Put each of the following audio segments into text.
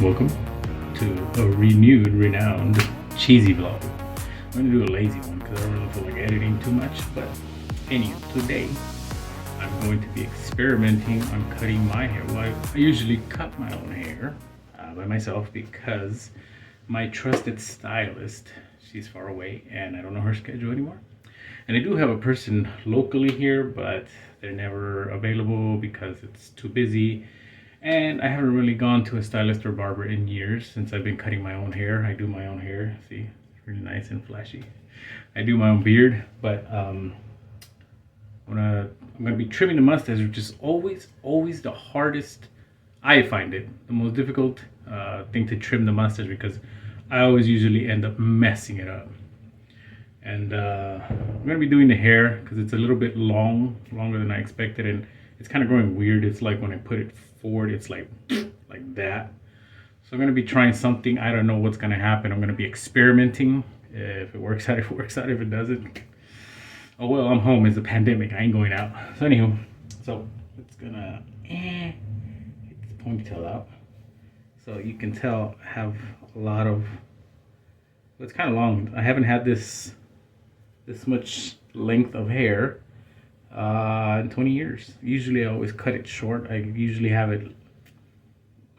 Welcome to a renewed, renowned, cheesy vlog. I'm gonna do a lazy one because I don't really feel like editing too much. But anyway, today I'm going to be experimenting on cutting my hair. Well, I usually cut my own hair by myself because my trusted stylist, she's far away and I don't know her schedule anymore. And I do have a person locally here, but they're never available because it's too busy. And I haven't really gone to a stylist or barber in years since I've been cutting my own hair. I do my own hair. See, it's really nice and flashy. I do my own beard, but I'm gonna be trimming the mustache, which is always the hardest. I find it the most difficult thing to trim the mustache because I always usually end up messing it up. And I'm gonna be doing the hair because it's a little bit longer than I expected, and it's kind of growing weird. It's like when I put it forward, it's like that. So I'm gonna be trying something. I don't know what's gonna happen. I'm gonna be experimenting. If it works out, it works out. If it doesn't, oh well. I'm home. It's a pandemic. I ain't going out. So anywho, so it's gonna get the ponytail out. So you can tell I have a lot of. Well, it's kind of long. I haven't had this much length of hair in 20 years. Usually I always cut it short. I usually have it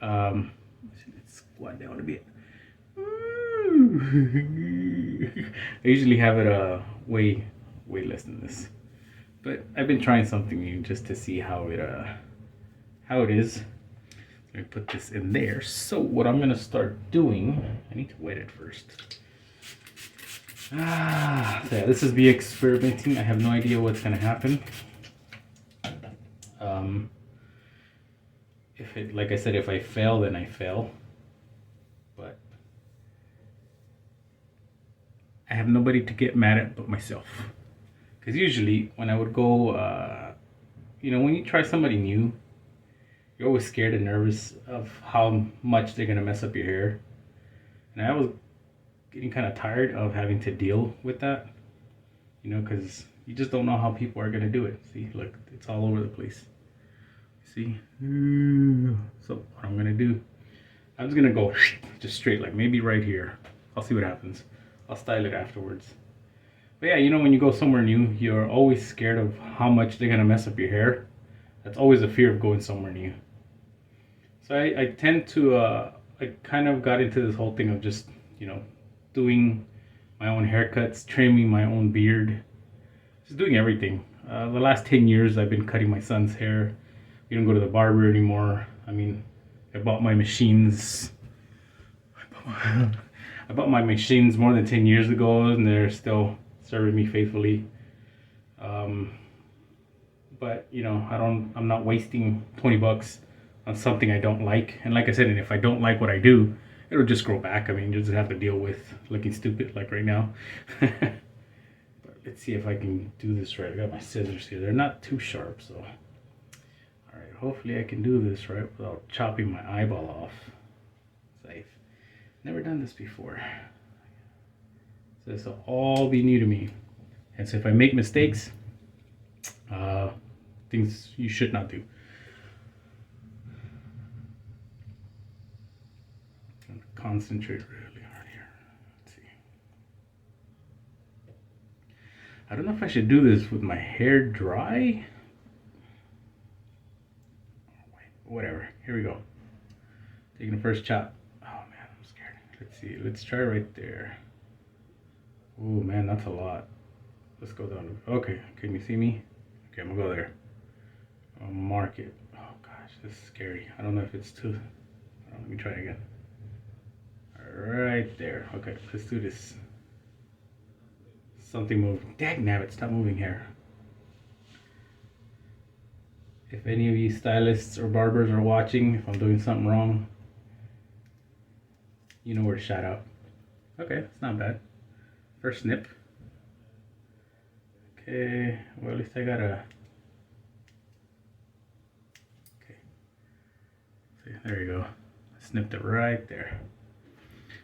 let's squat down a bit. I usually have it way less than this, but I've been trying something new just to see how it is. Let me put this in there. So what I'm gonna start doing, I need to wet it first. So yeah, this is me experimenting. I have no idea what's gonna happen. If it, like I said, if I fail, then I fail. But I have nobody to get mad at but myself. Because usually when I would go, when you try somebody new, you're always scared and nervous of how much they're gonna mess up your hair. And I was getting kind of tired of having to deal with that, because you just don't know how people are gonna do it. See, look, it's all over the place. See, so what I'm gonna do, I'm just gonna go just straight, like maybe right here. I'll see what happens. I'll style it afterwards. But yeah, when you go somewhere new, you're always scared of how much they're gonna mess up your hair. That's always a fear of going somewhere new. So I tend to I kind of got into this whole thing of just doing my own haircuts, trimming my own beard, just doing everything. The last 10 years I've been cutting my son's hair. We don't go to the barber anymore. I mean, I bought my machines. I bought my machines more than 10 years ago, and they're still serving me faithfully. But I'm not wasting $20 on something I don't like. And like I said, and if I don't like what I do, it'll just grow back. I mean, you just have to deal with looking stupid like right now. But let's see if I can do this right. I got my scissors here. They're not too sharp, so. All right, hopefully I can do this right without chopping my eyeball off. I've never done this before. So this will all be new to me. And so if I make mistakes, things you should not do. I'm gonna concentrate really hard here. Let's see. I don't know if I should do this with my hair dry. Whatever. Here we go. Taking the first chop. Oh man, I'm scared. Let's see. Let's try right there. Oh man, that's a lot. Let's go down. Okay, can you see me? Okay, I'm gonna go there. I'll mark it. Oh gosh, this is scary. I don't know if it's too. Let me try again. Right there. Okay, let's do this. Something moved. Dagnabbit, stop moving hair. If any of you stylists or barbers are watching, if I'm doing something wrong, you know where to shout out. Okay, it's not bad. First snip. Okay, well at least I got a. Okay. See, there you go. I snipped it right there.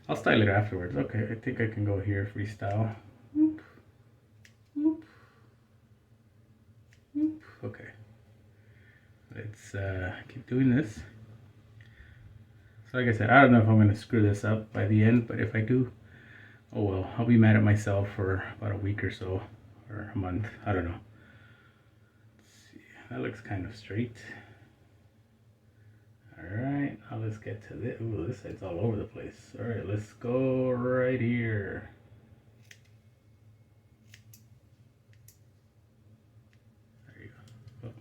I'll style it afterwards. Okay, I think I can go here, freestyle. Whoop. Whoop. Whoop. Okay. Let's keep doing this. So like I said, I don't know if I'm going to screw this up by the end, but if I do, oh well, I'll be mad at myself for about a week or so, or a month, I don't know. Let's see, that looks kind of straight. Alright, now let's get to this. Ooh, this side's all over the place. Alright, let's go right here. There you go. Oh.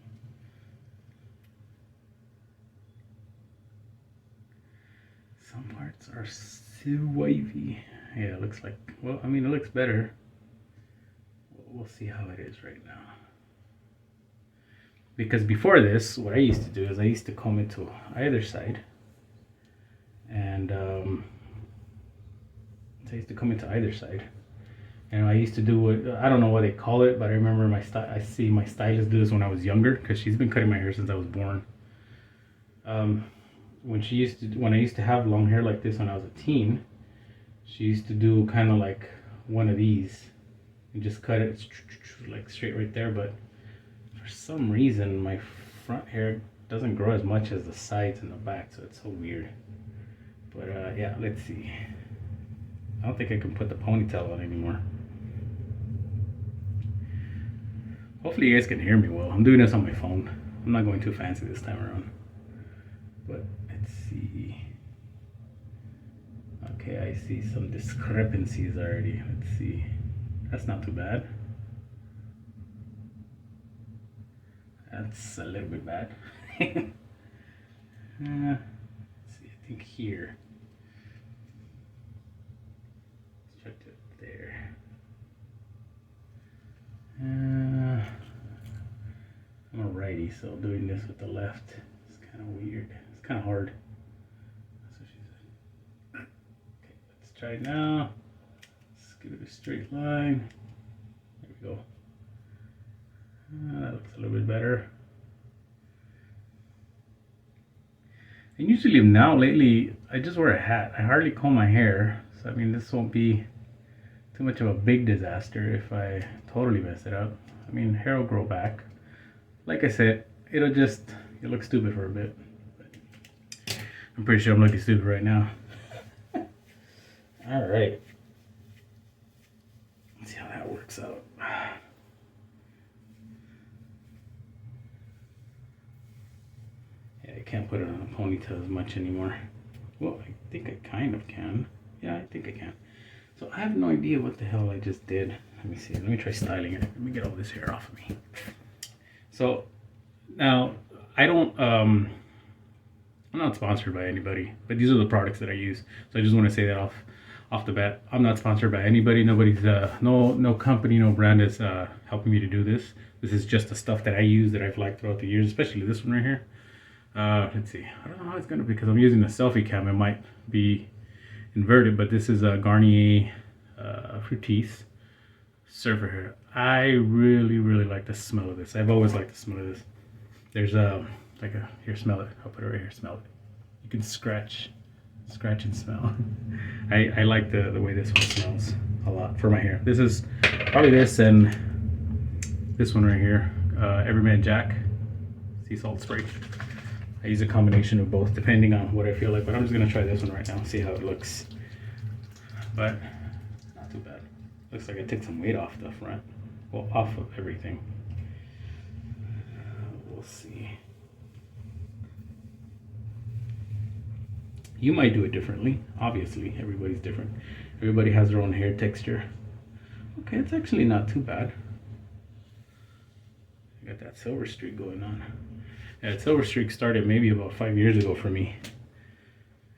Some parts are so wavy. Yeah, it looks like, well, I mean, it looks better. We'll see how it is right now. Because before this, what I used to do is I used to comb it to either side. And so I used to comb it to either side. And I used to do what, I don't know what they call it, but I remember I see my stylist do this when I was younger, because she's been cutting my hair since I was born. When I used to have long hair like this when I was a teen, she used to do kind of like one of these and just cut it like straight right there. But for some reason, my front hair doesn't grow as much as the sides and the back, so it's so weird. But yeah, let's see. I don't think I can put the ponytail on anymore. Hopefully you guys can hear me well. I'm doing this on my phone. I'm not going too fancy this time around. But let's see. Okay, I see some discrepancies already. Let's see. That's not too bad. That's a little bit bad. Let's see, I think here. Let's check it there. I'm a righty, so doing this with the left is kind of weird. It's kind of hard. That's what she said. Okay, let's try it now. Let's give it a straight line. There we go. That looks a little bit better. And usually now, lately, I just wear a hat. I hardly comb my hair. So, I mean, this won't be too much of a big disaster if I totally mess it up. I mean, hair will grow back. Like I said, it'll look stupid for a bit. But I'm pretty sure I'm looking stupid right now. All right. Let's see how that works out. Yeah, I can't put it on a ponytail as much anymore. Well, I think I kind of can. Yeah, I think I can. So I have no idea what the hell I just did. Let me see. Let me try styling it. Let me get all this hair off of me. So now I don't. I'm not sponsored by anybody, but these are the products that I use. So I just want to say that off the bat. I'm not sponsored by anybody. Nobody's no company, no brand is helping me to do this. This is just the stuff that I use that I've liked throughout the years, especially this one right here. Let's see. I don't know how it's gonna be because I'm using the selfie cam. It might be inverted, but this is a Garnier Fructis Surfer Hair. I really like the smell of this. I've always liked the smell of this. There's like a, here, smell it. I'll put it right here, smell it. You can scratch and smell. I like the way this one smells a lot for my hair. This is probably this and this one right here, Everyman Jack sea salt spray. I use a combination of both depending on what I feel like, but I'm just gonna try this one right now and see how it looks. But not too bad. Looks like I took some weight off the front. Well, off of everything. We'll see. You might do it differently. Obviously, everybody's different. Everybody has their own hair texture. Okay, it's actually not too bad. I got that silver streak going on. Yeah, that silver streak started maybe about 5 years ago for me.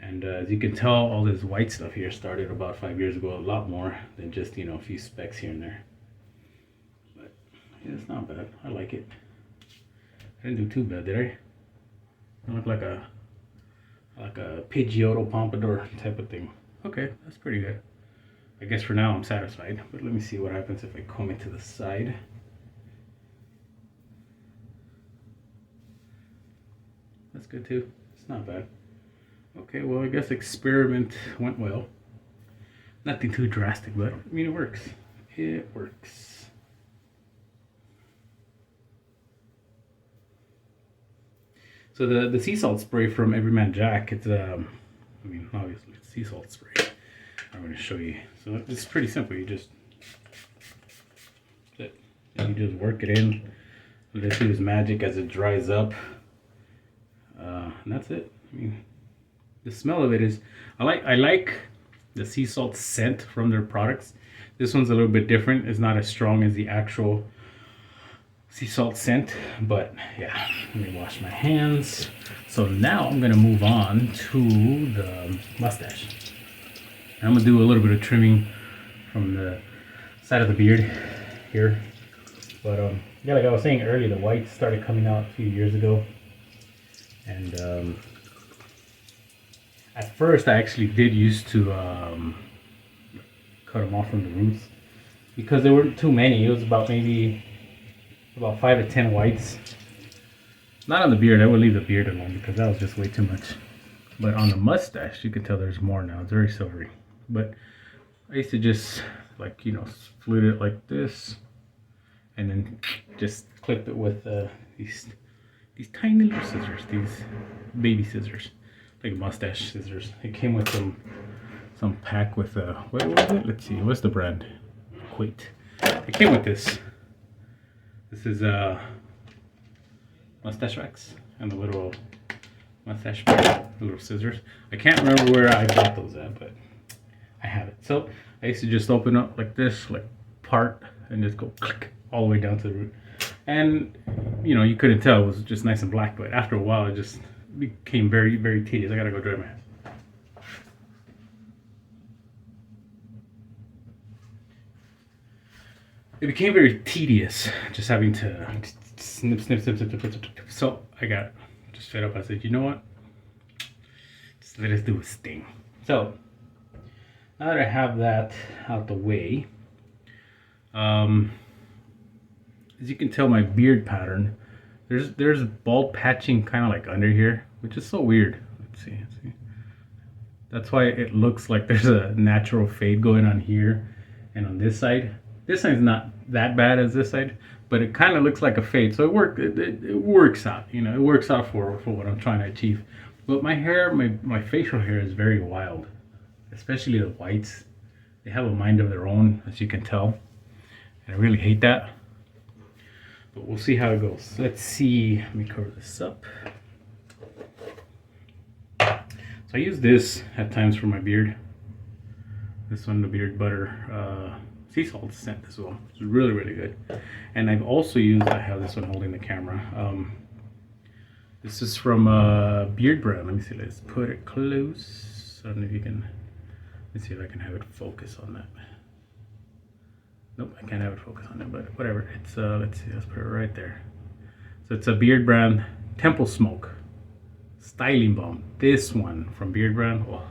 And as you can tell, all this white stuff here started about 5 years ago, a lot more than just, you know, a few specks here and there. But yeah, it's not bad. I like it. I didn't do too bad, did I? I look like a Pidgeotto pompadour type of thing. Okay, that's pretty good. I guess for now I'm satisfied, but let me see what happens if I comb it to the side. That's good too. It's not bad. Okay, well, I guess experiment went well. Nothing too drastic, but I mean, it works. It works. So the sea salt spray from Everyman Jack, it's I mean, obviously it's sea salt spray. I'm going to show you. So it's pretty simple. You just work it in. Let it do its magic as it dries up, and that's it. I mean, the smell of it is, I like the sea salt scent from their products. This one's a little bit different. It's not as strong as the actual sea salt scent, but yeah. Let me wash my hands. So now I'm gonna move on to the mustache. And I'm gonna do a little bit of trimming from the side of the beard here. But yeah, like I was saying earlier, the whites started coming out a few years ago. And at first I actually did used to cut them off from the roots because there weren't too many. It was about maybe about 5 to 10 whites. Not on the beard. I would leave the beard alone because that was just way too much. But on the mustache, you can tell there's more now. It's very silvery. But I used to just, like, you know, split it like this and then just clip it with these tiny little scissors, these baby scissors, like mustache scissors. It came with some pack with what was it? Let's see, what's the brand? Wait, it came with this. This is mustache wax and the little mustache pack, the little scissors. I can't remember where I got those at, but I have it. So I used to just open up like this, like part, and just go click all the way down to the root. And you know, you couldn't tell, it was just nice and black, but after a while it just became very, very tedious. I gotta go dry my hands. It became very tedious just having to snip, snip, snip, snip, snip, snip, snip. So I got just fed up. I said, you know what? Just let us do its thing. So now that I have that out the way, as you can tell, my beard pattern, there's bald patching kind of like under here, which is so weird. Let's see. That's why it looks like there's a natural fade going on here and on this side. This side's not that bad as this side, but it kind of looks like a fade. So it works out, you know, it works out for what I'm trying to achieve. But my hair, my facial hair is very wild, especially the whites. They have a mind of their own, as you can tell. And I really hate that. But we'll see how it goes. Let's see, let me cover this up. So I use this at times for my beard. This one, the beard butter sea salt scent as well. It's really, really good. And I've also used, I have this one holding the camera. This is from Beard Brand. Let me see, let's put it close. I don't know if you can, let's see if I can have it focus on that. Nope, I can't have it focus on it, but whatever. It's let's see, let's put it right there. So it's a Beard Brand Temple Smoke Styling Balm. This one from Beard Brand, oh,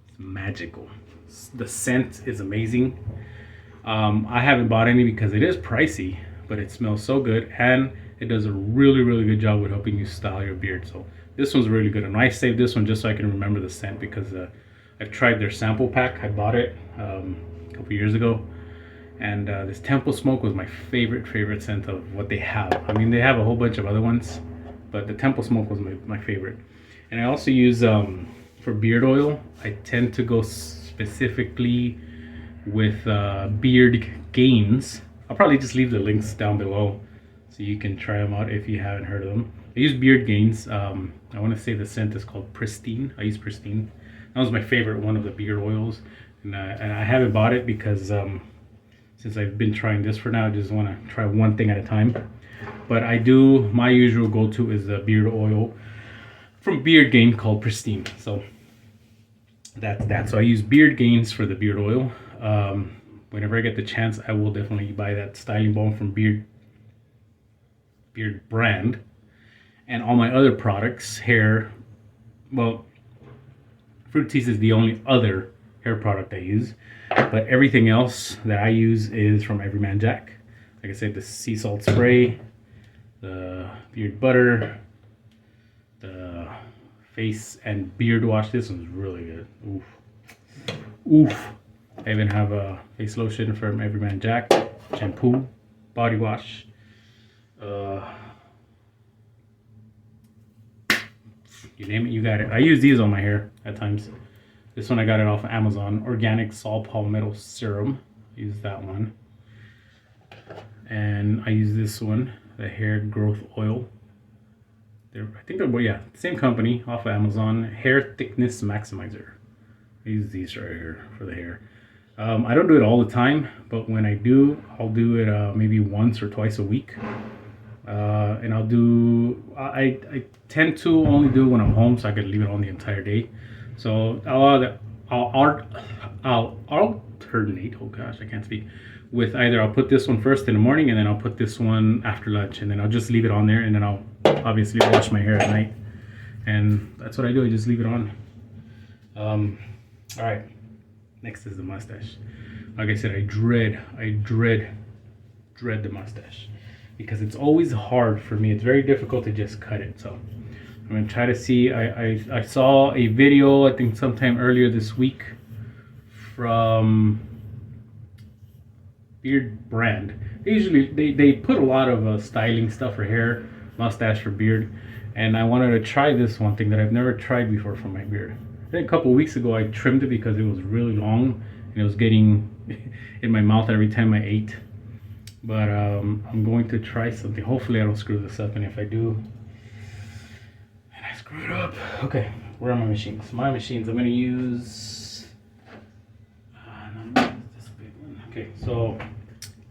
it's magical. The scent is amazing. I haven't bought any because it is pricey, but it smells so good and it does a really, really good job with helping you style your beard. So this one's really good, and I saved this one just so I can remember the scent because I've tried their sample pack. I bought it a couple years ago, and this Temple Smoke was my favorite scent of what they have. I mean, they have a whole bunch of other ones, but the Temple Smoke was my favorite. And I also use for beard oil, I tend to go specifically with Beard Gains. I'll probably just leave the links down below so you can try them out if you haven't heard of them. I use Beard Gains. I want to say the scent is called Pristine. I use Pristine. That was my favorite one of the beard oils, and I haven't bought it because since I've been trying this for now, I just want to try one thing at a time. But I do, my usual go-to is the beard oil from Beard Gain called Pristine. So that's that. So I use Beard Gains for the beard oil. Whenever I get the chance, I will definitely buy that styling balm from Beard Brand. And all my other products, hair, well, cH33sie is the only other hair product I use, but everything else that I use is from Everyman Jack. Like I said, the sea salt spray, the beard butter, the face and beard wash. This one's really good. Oof. I even have a face lotion from Everyman Jack, shampoo, body wash. You name it, you got it. I use these on my hair at times. This one I got it off of Amazon. Organic saw palmetto serum. Use that one. And I use this one, the hair growth oil. I think they're, yeah, same company, off of Amazon. Hair thickness maximizer. I use these right here for the hair. I don't do it all the time, but when I do, I'll do it maybe once or twice a week. And I'll do, I tend to only do it when I'm home, so I could leave it on the entire day. So I'll alternate, oh gosh, I can't speak, with either I'll put this one first in the morning, and then I'll put this one after lunch, and then I'll just leave it on there, and then I'll obviously wash my hair at night. And that's what I do, I just leave it on. All right, next is the mustache. Like I said, I dread the mustache, because it's always hard for me. It's very difficult to just cut it. So I'm gonna try to see. I saw a video, I think sometime earlier this week, from Beard brand. They put a lot of styling stuff for hair, mustache for beard, and I wanted to try this one thing that I've never tried before for my beard. I think a couple of weeks ago I trimmed it because it was really long and it was getting in my mouth every time I ate. But I'm going to try something. Hopefully I don't screw this up, and if I do, and I screw it up. Okay, where are my machines? My machines, I'm gonna use this big one. Okay, so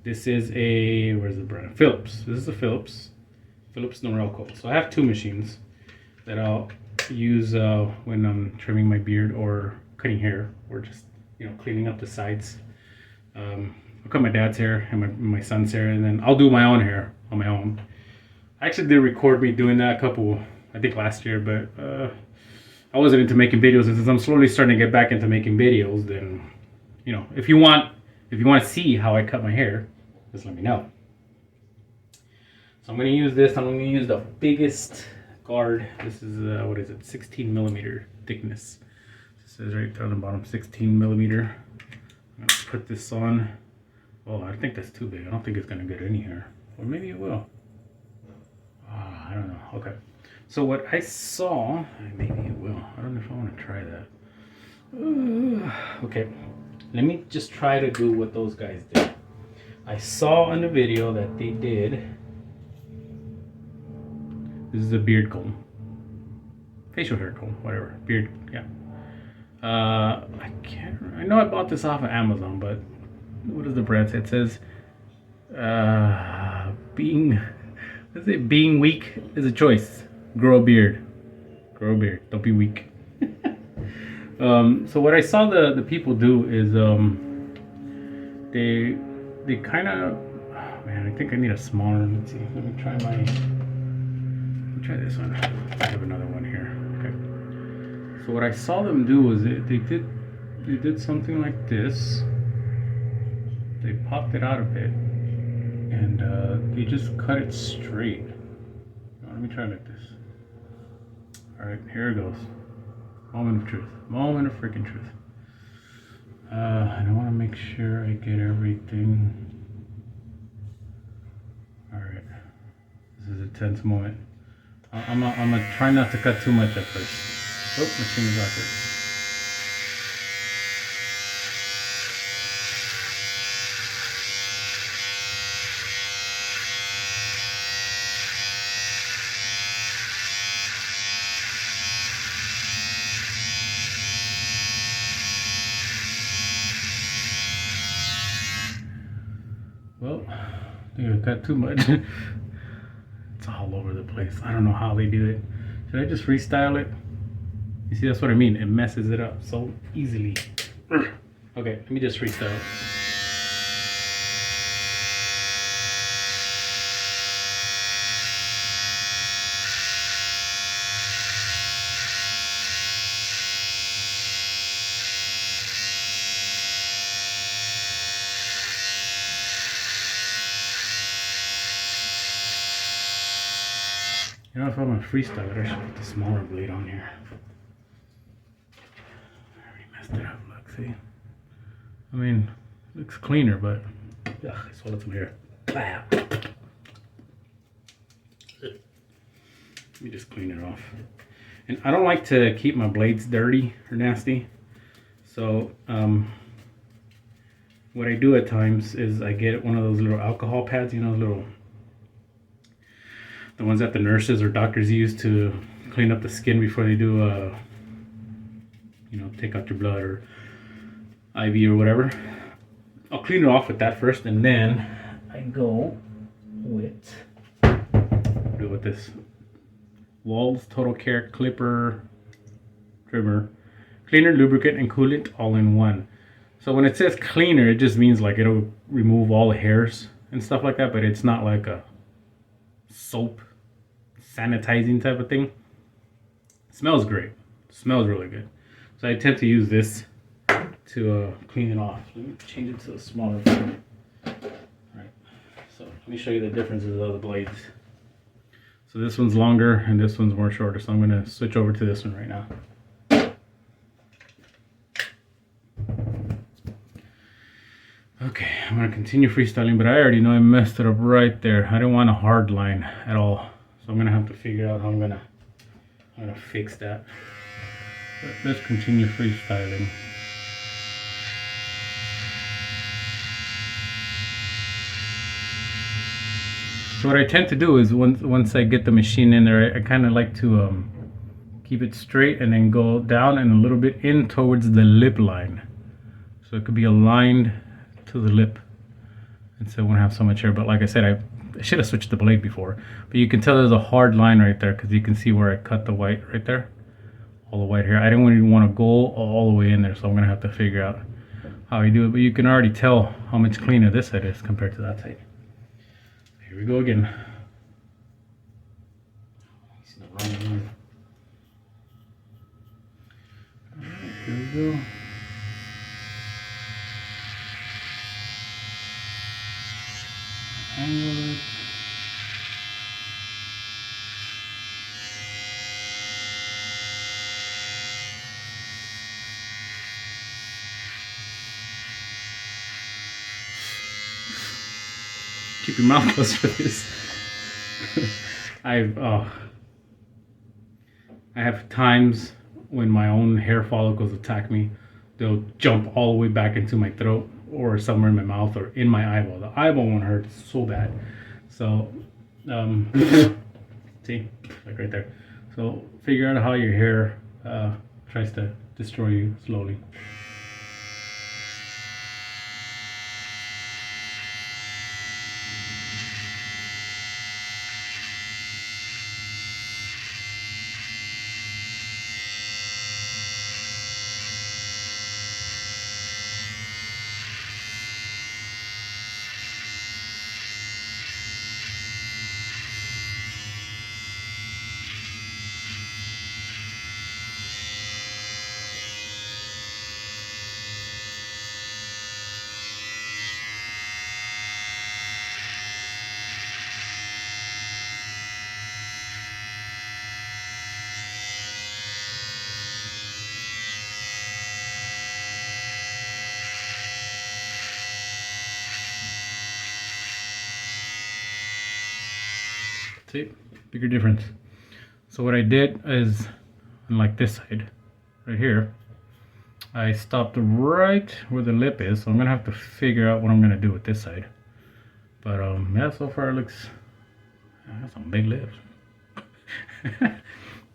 this is a, where's the brand? Philips. This is a Philips Norelco. So I have two machines that I'll use when I'm trimming my beard or cutting hair, or just, you know, cleaning up the sides. I'll cut my dad's hair and my son's hair, and then I'll do my own hair on my own. I actually did record me doing that I think last year, but I wasn't into making videos. And since I'm slowly starting to get back into making videos, then, you know, if you want to see how I cut my hair, just let me know. So I'm going to use this. I'm going to use the biggest guard. This is, what is it, 16 millimeter thickness. It says right there on the bottom, 16 millimeter. I'm going to put this on. Oh, I think that's too big. I don't think it's going to get any hair. Or maybe it will. I don't know. Okay. So what I saw, maybe it will. I don't know if I want to try that. Okay. Let me just try to do what those guys did. I saw in the video that they did. This is a beard comb. Facial hair comb, whatever. Beard, yeah. I know I bought this off of Amazon, but what does the brand say? It says, being weak is a choice. Grow a beard. Grow a beard. Don't be weak. So what I saw the people do is they kind of, oh man, I think I need a smaller. Let's see. Let me try this one. I have another one here. Okay. So what I saw them do was they did something like this. They popped it out a bit, and they just cut it straight. Let me try like this. All right, here it goes. Moment of truth. Moment of freaking truth. And I want to make sure I get everything. All right. This is a tense moment. I'm gonna try not to cut too much at first. Oh, machine is out there. Well, I think I cut too much. It's all over the place. I don't know how they do it. Should I just freestyle it? You see, that's what I mean. It messes it up so easily. Okay, let me just freestyle it. You know, if I'm gonna freestyle it, I should put the smaller blade on here. I already messed it up, look, see? I mean, it looks cleaner, but ugh, I swallowed some hair. Let me just clean it off. And I don't like to keep my blades dirty or nasty. So what I do at times is I get one of those little alcohol pads, you know, the ones that the nurses or doctors use to clean up the skin before they do you know, take out your blood or IV or whatever. I'll clean it off with that first, and then I go with this Walls Total Care Clipper Trimmer, cleaner, lubricant, and coolant all in one. So when it says cleaner, it just means like it'll remove all the hairs and stuff like that, but it's not like a soap sanitizing type of thing. It smells great. It smells really good. So I tend to use this to clean it off. Let me change it to a smaller one. Alright, so let me show you the differences of the blades. So this one's longer and this one's more shorter, so I'm going to switch over to this one right now. Okay, I'm going to continue freestyling, but I already know I messed it up right there. I didn't want a hard line at all, so I'm going to have to figure out how I'm going to fix that. But let's continue freestyling. So what I tend to do is once I get the machine in there, I kind of like to keep it straight and then go down and a little bit in towards the lip line. So it could be aligned to the lip, and so it won't have so much hair. But like I said, I should have switched the blade before. But you can tell there's a hard line right there because you can see where I cut the white right there. All the white hair. I didn't really want to go all the way in there, so I'm going to have to figure out how I do it. But you can already tell how much cleaner this side is compared to that side. Here we go again. Alright, here we go. Angle it. Keep your mouth closed for this. I have times when my own hair follicles attack me. They'll jump all the way back into my throat or somewhere in my mouth or in my eyeball. The eyeball one hurts so bad. So, see, like right there. So figure out how your hair tries to destroy you slowly. See, bigger difference. So what I did is, unlike this side, right here, I stopped right where the lip is. So I'm gonna have to figure out what I'm gonna do with this side. But yeah, so far it looks, I got some big lips.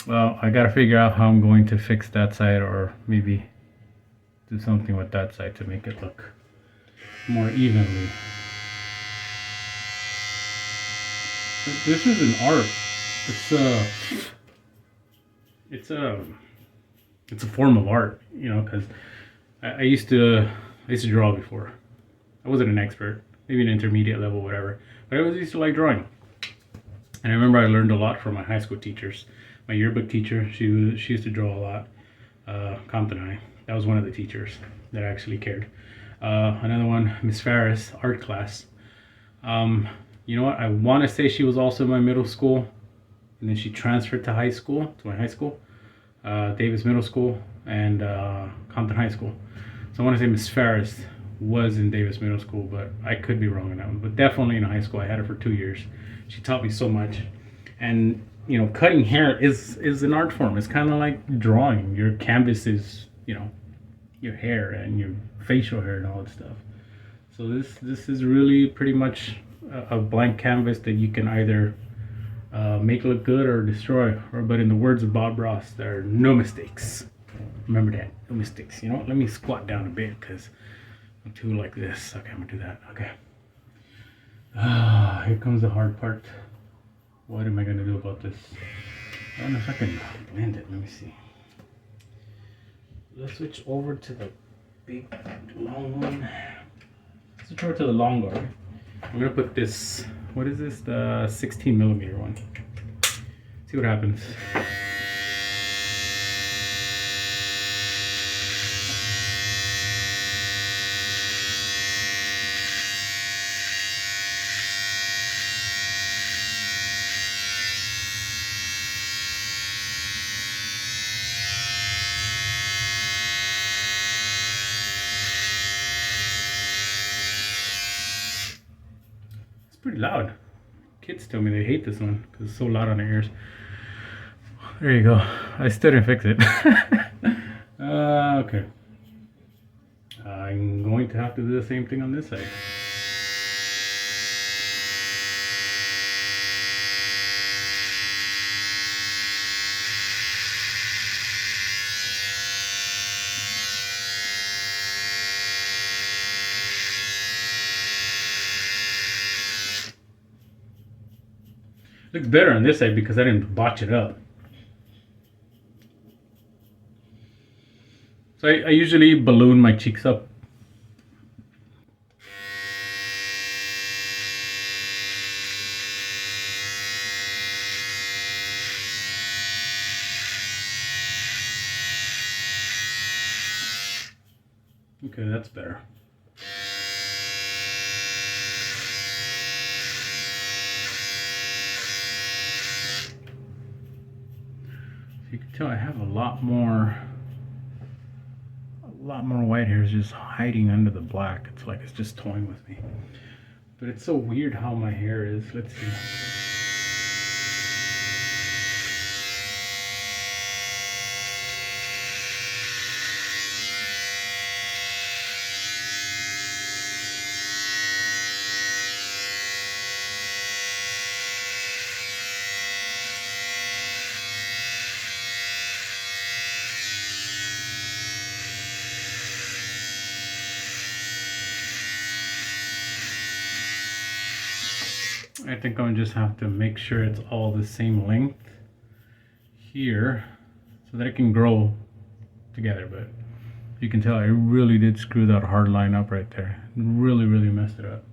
Well, I gotta figure out how I'm going to fix that side, or maybe do something with that side to make it look more evenly. This is an art. It's a form of art, you know, because I used to draw before. I wasn't an expert, maybe an intermediate level, whatever, but I used to like drawing. And I remember I learned a lot from my high school teachers. My yearbook teacher, she used to draw a lot. Compton High. That was one of the teachers that actually cared. Another one, Miss Farris, art class. You know what? I want to say she was also in my middle school, and then she transferred to high school, to my high school, Davis Middle School and Compton High School. So I want to say Miss Farris was in Davis Middle School, but I could be wrong on that one. But definitely in high school, I had her for 2 years. She taught me so much, and cutting hair is an art form. It's kind of like drawing. Your canvas is, your hair and your facial hair and all that stuff. So this is really pretty much a blank canvas that you can either make look good or destroy. But in the words of Bob Ross, there are no mistakes. Remember that, no mistakes. You know what? Let me squat down a bit because I'm too like this. Okay, I'm gonna do that. Okay. Here comes the hard part. What am I gonna do about this? I don't know if I can blend it. Let me see. Let's switch over to the big long one. Switch over to the long guard. I'm gonna put this. What is this? The 16 millimeter one. See what happens. Pretty loud. Kids tell me they hate this one because it's so loud on their ears. There you go. I still didn't fix it. Okay. I'm going to have to do the same thing on this side. Looks better on this side because I didn't botch it up. So I usually balloon my cheeks up. Okay, that's better. You can tell I have a lot more white hairs just hiding under the black. It's like it's just toying with me. But it's so weird how my hair is. Let's see. I think I'm gonna just have to make sure it's all the same length here so that it can grow together. But you can tell I really did screw that hard line up right there. Really messed it up.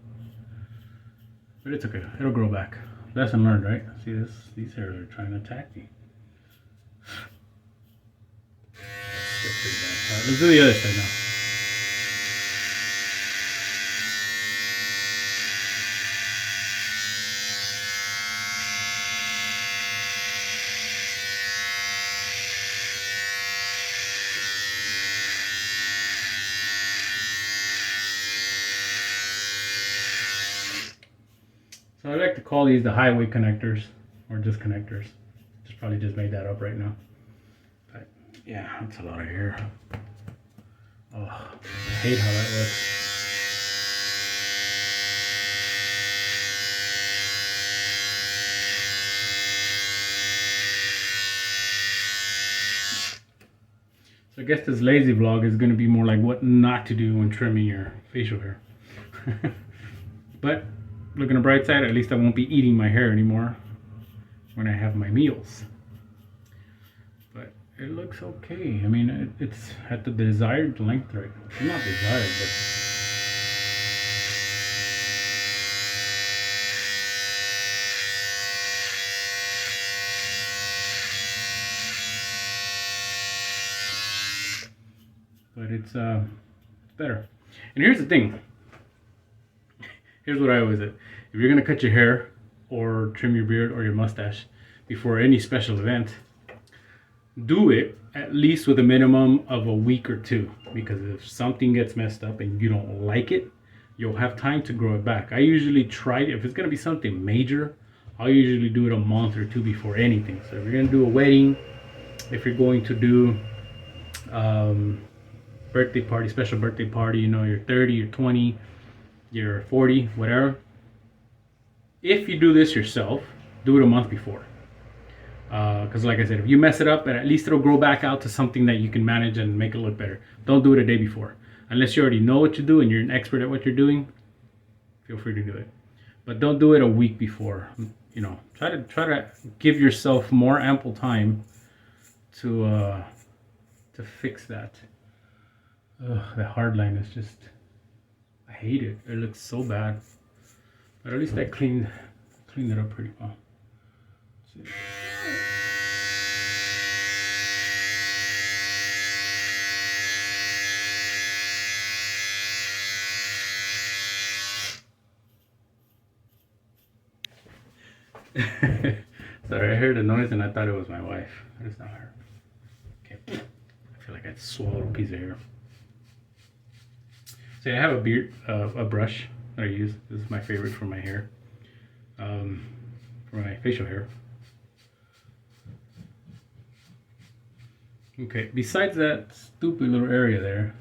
But it's okay, it'll grow back. Lesson learned, right? See this? These hairs are trying to attack me. Still pretty bad. All right, let's do the other side now. So I like to call these the highway connectors or disconnectors. Just probably just made that up right now. But yeah, that's a lot of hair. Oh, I hate how that looks. So I guess this lazy vlog is going to be more like what not to do when trimming your facial hair. But look on the bright side, at least I won't be eating my hair anymore when I have my meals. But it looks okay. I mean, it's at the desired length right now. Not desired, but it's better. And here's the thing. Here's what I always say. If you're gonna cut your hair or trim your beard or your mustache before any special event, do it at least with a minimum of a week or two, because if something gets messed up and you don't like it, you'll have time to grow it back. I usually try, if it's gonna be something major, I'll usually do it a month or two before anything. So if you're gonna do a wedding, if you're going to do birthday party, special birthday party, you know, you're 30, you're 20, you're 40, whatever. If you do this yourself, do it a month before. Because like I said, if you mess it up, at least it'll grow back out to something that you can manage and make it look better. Don't do it a day before. Unless you already know what you do and you're an expert at what you're doing, feel free to do it. But don't do it a week before. You know, try to give yourself more ample time to fix that. Ugh, that hard line is just, I hate it. It looks so bad. But at least I cleaned it up pretty well. Let's see. Sorry, I heard a noise and I thought it was my wife. It's not her. Okay. I feel like I swallowed a piece of hair. So I have a brush that I use. This is my favorite for my hair, for my facial hair. Okay, besides that stupid little area there,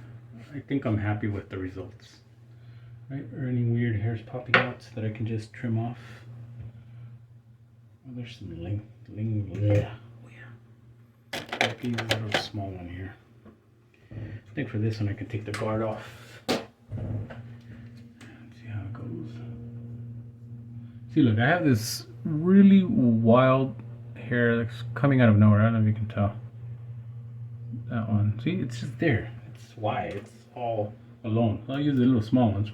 I think I'm happy with the results. Right, or any weird hairs popping out that I can just trim off. Oh, there's some yeah. Oh yeah. I'll use a little small one here. I think for this one I can take the guard off. Let's see how it goes. See, look, I have this really wild hair that's coming out of nowhere. I don't know if you can tell. That one. See, it's just there. It's why it's all alone. So I'll use the little small ones.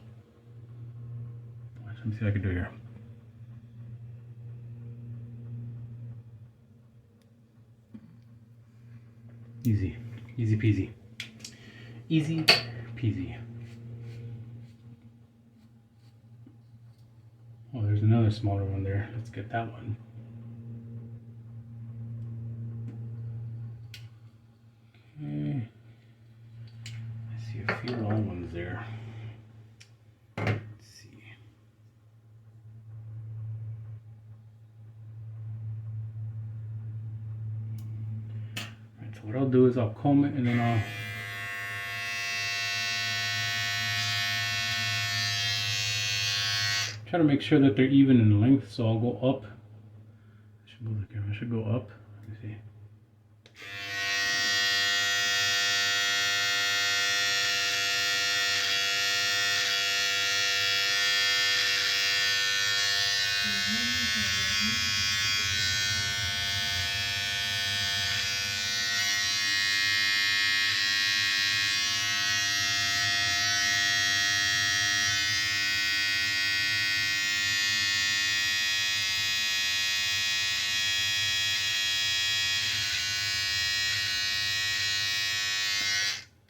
Let me see what I can do here. Easy peasy. Easy peasy. Oh, there's another smaller one there. Let's get that one. Okay. I see a few long ones there. Let's see. Alright, so what I'll do is I'll comb it and then I'll try to make sure that they're even in length, so I'll go up. I should move the camera. I should go up. Let me see.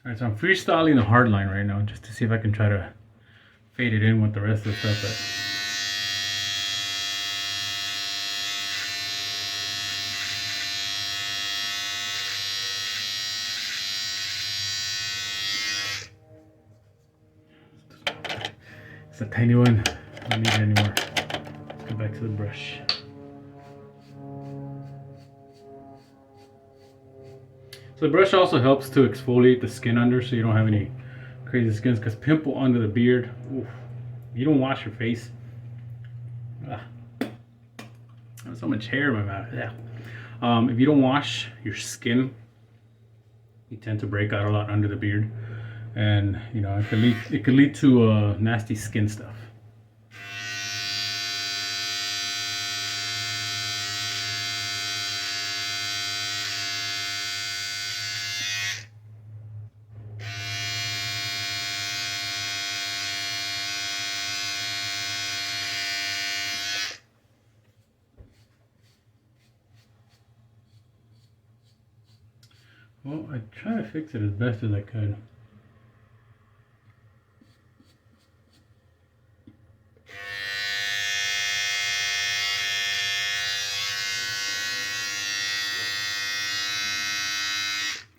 Alright, so I'm freestyling the hard line right now just to see if I can try to fade it in with the rest of the stuff. It's a tiny one. I don't need it anymore. Let's go back to the brush. So the brush also helps to exfoliate the skin under so you don't have any crazy skins, because pimple under the beard, oof, you don't wash your face. I have so much hair in my mouth. Yeah. If you don't wash your skin, you tend to break out a lot under the beard, and you know it could lead to nasty skin stuff. Well, I try to fix it as best as I could.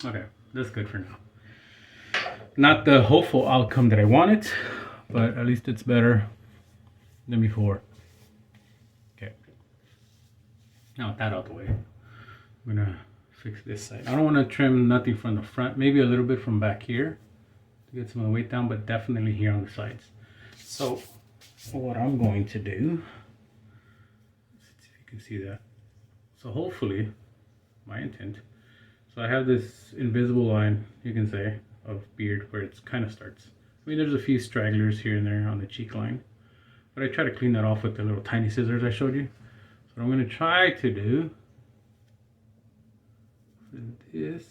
Okay, that's good for now. Not the hopeful outcome that I wanted, but at least it's better than before. Okay. Now with that out the way, I'm gonna fix this side. I don't want to trim nothing from the front, maybe a little bit from back here to get some of the weight down, but definitely here on the sides. So what I'm going to do, let's see if you can see that. So hopefully, my intent, so I have this invisible line, you can say, of beard where it kind of starts. I mean, there's a few stragglers here and there on the cheek line, but I try to clean that off with the little tiny scissors I showed you. So what I'm going to try to do for this is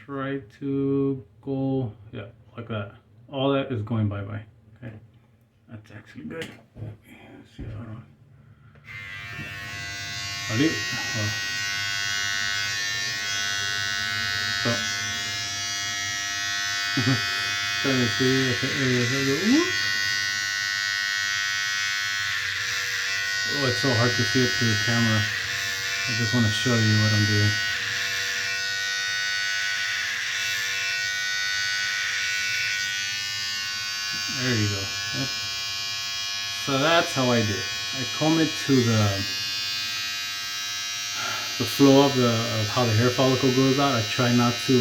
try to go, yeah, like that. All that is going bye-bye. Okay, that's actually good. Let's see if I don't. I'll leave it. Well, so, trying to see if it is. Oh, it's so hard to see it through the camera. I just want to show you what I'm doing. There you go. Yep. So that's how I do it. I comb it to the flow of how the hair follicle goes out. I try not to,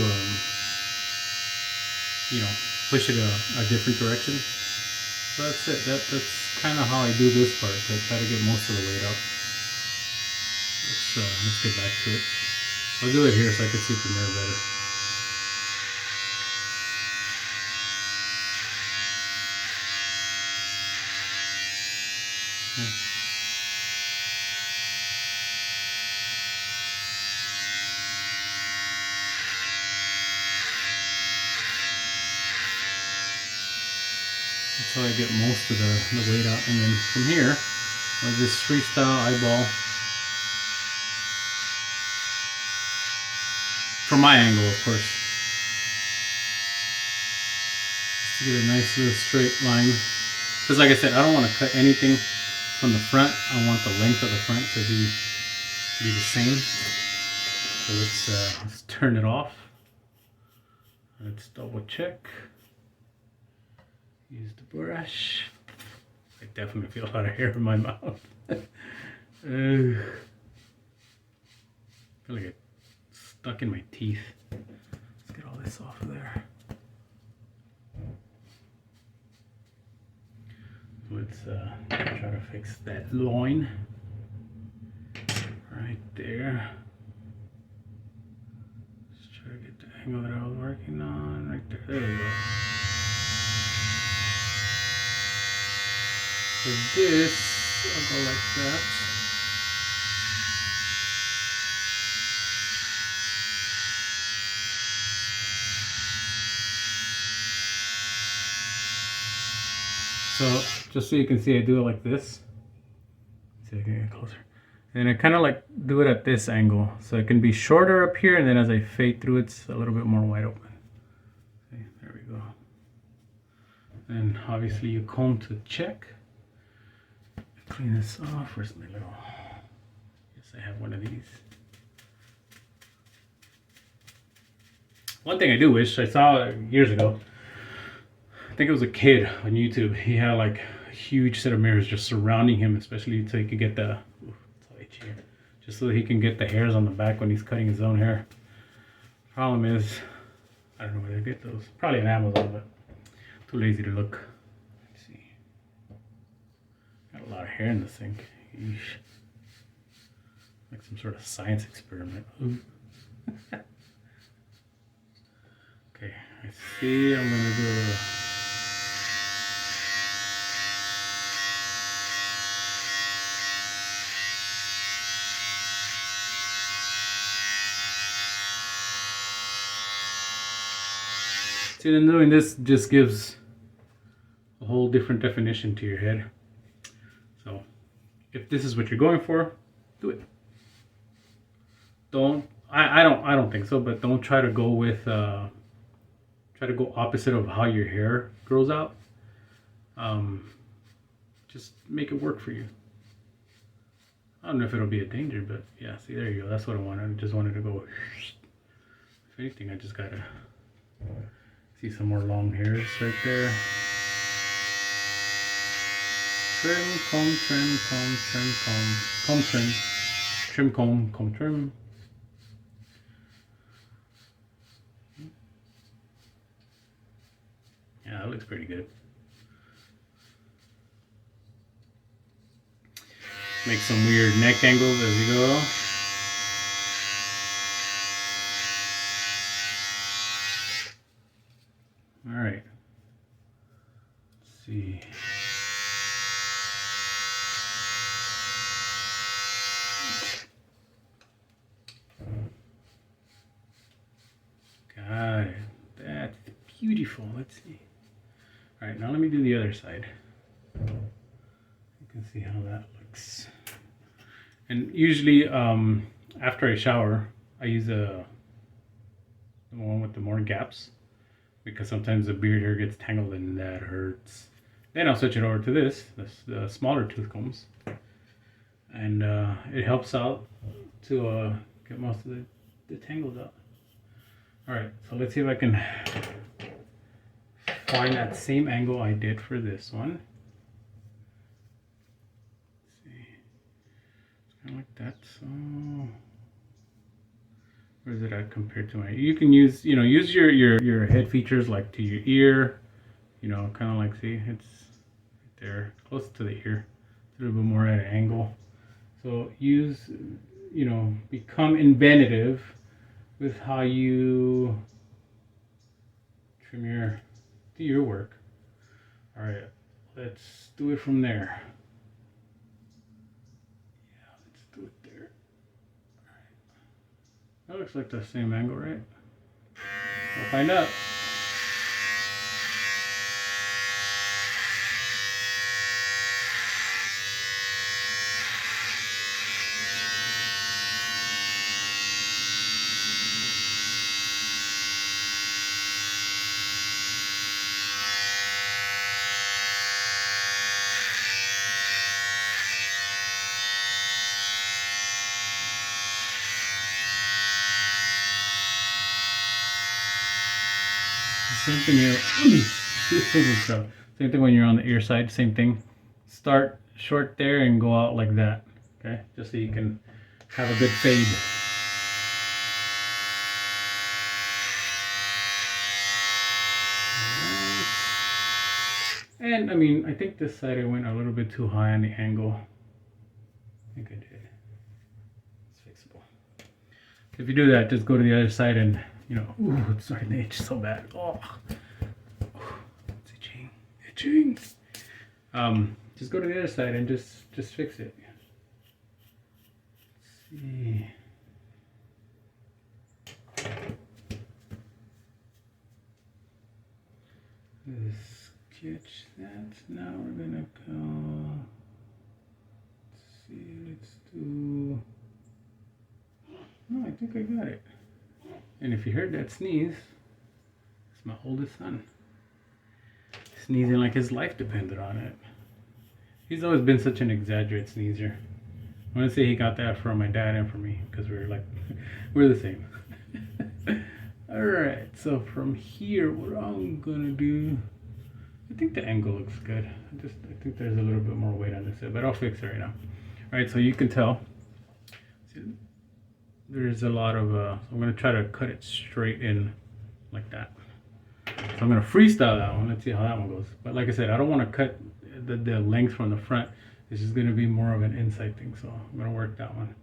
you know, push it a different direction. So that's it. That's kind of how I do this part. I try to get most of the weight out. Let's get back to it. I'll do it here so I can see from there better. That's how I get most of the weight out, and then from here I just freestyle eyeball from my angle, of course, just to get a nice little straight line. Because like I said, I don't want to cut anything from the front. I want the length of the front to be the same. So let's turn it off. Let's double check. Use the brush. I definitely feel a lot of hair in my mouth. I feel like it's stuck in my teeth. Let's get all this off of there. Let's try to fix that line right there. Let's try to get the angle that I was working on right there. There we go. For this, I'll go like that. So just so you can see, I do it like this. Let's see if I can get closer. And I kind of like do it at this angle, so it can be shorter up here, and then as I fade through, it's a little bit more wide open. Okay, there we go. And obviously you comb to check. Clean this off. Where's my little? Yes, I have one of these. One thing I do wish, I saw years ago, I think it was a kid on YouTube. He had like a huge set of mirrors just surrounding him, especially so he could get the, just so he can get the hairs on the back when he's cutting his own hair. Problem is, I don't know where to get those. Probably on Amazon, but too lazy to look. Got a lot of hair in this thing. Yeesh. Like some sort of science experiment. Okay, I see. I'm gonna do a little. See, then doing this just gives a whole different definition to your head. So, if this is what you're going for, do it. I don't think so, but don't try to go with try to go opposite of how your hair grows out. Just make it work for you. I don't know if it'll be a danger, but yeah, see, there you go. That's what I wanted. I just wanted to go. If anything, I just gotta see some more long hairs right there. Trim, comb, trim, comb, trim, comb, comb, trim. trim comb trim. Yeah, that looks pretty good. Make some weird neck angles as you go. All right. Let's see. Got it. That's beautiful. Let's see. All right, now let me do the other side. You can see how that looks. And usually, after I shower, I use the one with the more gaps, because sometimes the beard hair gets tangled and that hurts. Then I'll switch it over to the smaller tooth combs, and it helps out to get most of the tangles out. All right, so let's see if I can find that same angle I did for this one. Let's see, it's kind of like that. So where is it at compared to my? You can use, use your head features like to your ear, kind of like, see, it's right there, close to the ear, a little bit more at an angle. So use, become inventive with how you trim do your work. All right, let's do it from there. Yeah, let's do it there. All right. That looks like the same angle, right? We'll find out. Same thing here. Same thing when you're on the ear side, same thing. Start short there and go out like that. Okay? Just so you can have a good fade. And I mean, I think this side I went a little bit too high on the angle. I think I did. It's fixable. If you do that, just go to the other side and ooh, it's starting to itch so bad. Oh, it's itching. Just go to the other side and just fix it. Let's see. Let's sketch that. Now we're gonna go. Let's see. Let's do. Oh, I think I got it. And if you heard that sneeze, it's my oldest son. Sneezing like his life depended on it. He's always been such an exaggerated sneezer. I want to say he got that from my dad and from me, because we're the same. Alright, so from here, what I'm gonna do, I think the angle looks good. I think there's a little bit more weight on this side, but I'll fix it right now. Alright, so you can tell. See, there's a lot of, I'm going to try to cut it straight in like that. So I'm going to freestyle that one. Let's see how that one goes. But like I said, I don't want to cut the length from the front. This is going to be more of an inside thing. So I'm going to work that one.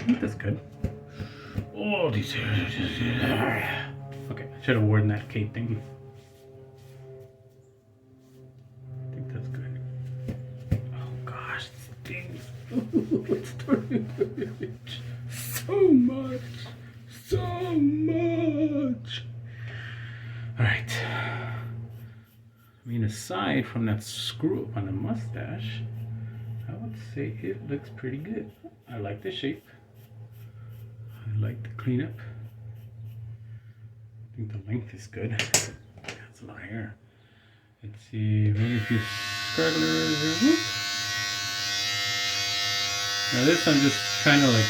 I think that's good. Oh, these. Okay, I should have worn that cape thing. I think that's good. Oh gosh, it stings. It's too much. So much. So much. Alright. I mean, aside from that screw up on the mustache, I would say it looks pretty good. I like the shape. I like the cleanup. I think the length is good. That's a lot of hair. Let's see, very few stragglers. Whoop. Now this I'm just kind of like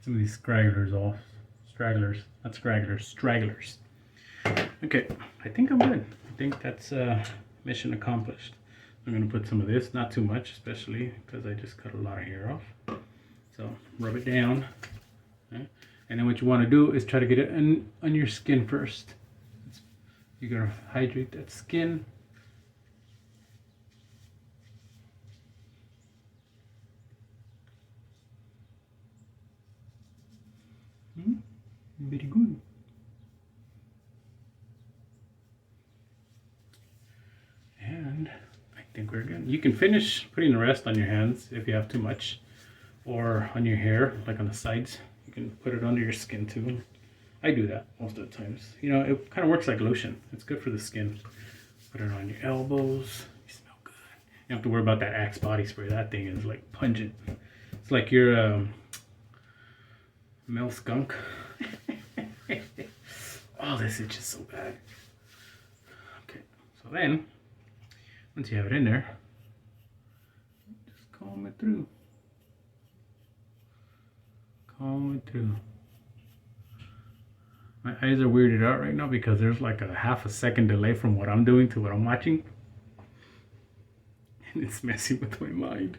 some of these stragglers off. Stragglers, not stragglers, stragglers. Okay, I think I'm good. I think that's mission accomplished. I'm going to put some of this, not too much, especially because I just cut a lot of hair off. So rub it down. Okay. And then what you want to do is try to get it on your skin first. You're going to hydrate that skin. Very good. And I think we're good. You can finish putting the rest on your hands if you have too much, or on your hair, like on the sides. You can put it under your skin too. I do that most of the times. You know, it kind of works like lotion. It's good for the skin. Put it on your elbows. You smell good. You don't have to worry about that Axe body spray. That thing is like pungent. It's like your male skunk. Oh, this itches so bad. Okay, so then, once you have it in there, just comb it through. Comb it through. My eyes are weirded out right now because there's like a half a second delay from what I'm doing to what I'm watching. And it's messing with my mind.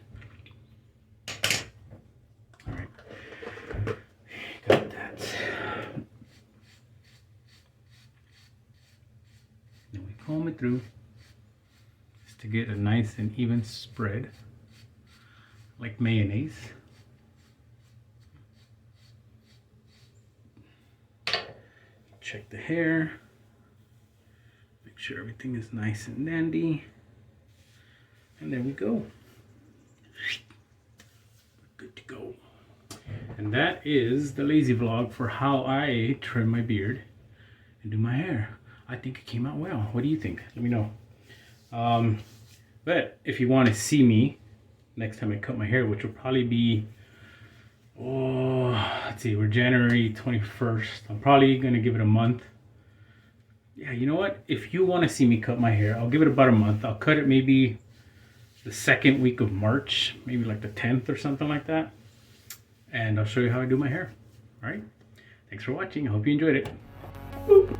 Alright. Got that. Then we comb it through just to get a nice and even spread, like mayonnaise. Check the hair, make sure everything is nice and dandy, and there we go. We're good to go. And that is the lazy vlog for how I trim my beard and do my hair. I think it came out well. What do you think? Let me know. But if you want to see me next time I cut my hair, which will probably be, oh, let's see, we're January 21st. I'm probably going to give it a month. Yeah, you know what? If you want to see me cut my hair, I'll give it about a month. I'll cut it maybe the second week of March, maybe like the 10th or something like that. And I'll show you how I do my hair. All right? Thanks for watching. I hope you enjoyed it. Boop.